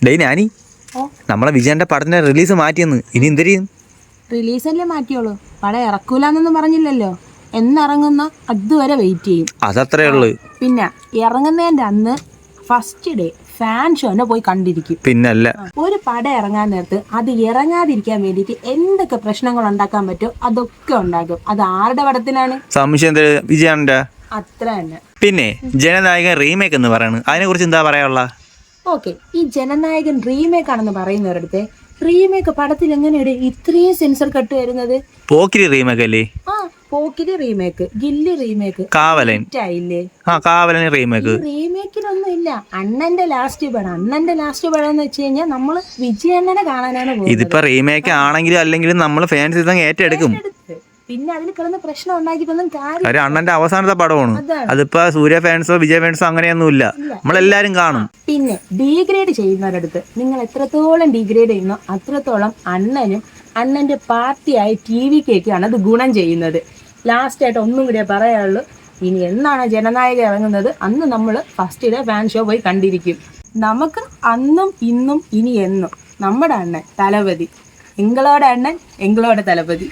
ഡേയ് ഞാനി നമ്മളെ വിജയന്റെ പടത്തിന്റെ റിലീസ് മാറ്റിയെന്ന് ഇനി എന്തെയും റിലീസല്ലേ മാറ്റിയോളൂ. പടം ഇറക്കൂലെന്നൊന്നും പറഞ്ഞില്ലല്ലോ. എന്നിറങ്ങുന്ന അതുവരെ വെയിറ്റ് ചെയ്യും. അതത്രേ ഉള്ളു. പിന്നെ ഇറങ്ങുന്നതിന്റെ അന്ന് ഫസ്റ്റ് ഡേ ഫാൻ ഷോനെ പോയി കണ്ടിരിക്കും. പിന്നല്ല ഒരു പടം ഇറങ്ങാൻ നേരത്ത് അത് ഇറങ്ങാതിരിക്കാൻ വേണ്ടിയിട്ട് എന്തൊക്കെ പ്രശ്നങ്ങൾ ഉണ്ടാക്കാൻ പറ്റുമോ അതൊക്കെ ഉണ്ടാക്കും. അത് ആരുടെ പടത്തിനാണ്? സംശയം വിജയന്റെ അത്ര തന്നെ. പിന്നെ ജനനായകൻ റീമേക്ക് എന്ന് പറയുന്നത് അതിനെ കുറിച്ച് എന്താ പറയാനുള്ള? ഓക്കെ, ഈ ജനനായകൻ റീമേക്ക് ആണെന്ന് പറയുന്നവരടുത്ത് റീമേക്ക് പടത്തിൽ എങ്ങനെയാണ് ഇത്രയും സെൻസർ കട്ട് വരുന്നത്? പോക്കിരി റീമേക്ക് അല്ലേ? Pokkiri remake, gilli remake, Kaavalan Kaavalan remake. റീമേക്കിനൊന്നും ഇല്ല. അണ്ണന്റെ ലാസ്റ്റ് പടം എന്ന് വെച്ച് കഴിഞ്ഞാൽ നമ്മള് വിജയണ്ണനെ കാണാനാണ് പോകുന്നത്. ഇതിപ്പോ റീമേക്ക് ആണെങ്കിലും അല്ലെങ്കിലും നമ്മള് ഫാൻസ് ഇതങ്ങ് ഏറ്റെടുക്കും. പിന്നെ അതിൽ കിടന്ന് പ്രശ്നം ഉണ്ടാക്കിയിട്ടൊന്നും കാര്യം. അണ്ണന്റെ അവസാനത്തെ പടമാണ്. അതിപ്പോ സൂര്യ ഫാൻസോ വിജയ് ഫാൻസോ അങ്ങനെയൊന്നും ഇല്ല, നമ്മളെല്ലാരും കാണും. പിന്നെ ഡീഗ്രേഡ് ചെയ്യുന്നവരടുത്ത് നിങ്ങൾ എത്രത്തോളം ഡീഗ്രേഡ് ചെയ്യുന്നോ അത്രത്തോളം അണ്ണനും അണ്ണന്റെ പാർട്ടിയായ TVKക്കാണ് അത് ഗുണം ചെയ്യുന്നത്. ലാസ്റ്റ് ആയിട്ട് ഒന്നും കൂടിയേ പറയാനുള്ളൂ, ഇനി എന്നാണ് ജനനായകൻ ഇറങ്ങുന്നത് അന്ന് നമ്മൾ ഫസ്റ്റ് ഡേ ഫാൻ ഷോ പോയി കണ്ടിരിക്കും. നമുക്ക് അന്നും ഇന്നും ഇനി എന്നും നമ്മുടെ അണ്ണൻ തലപതി, എങ്ങളോടെ അണ്ണൻ എങ്ങളോടെ തലപതി.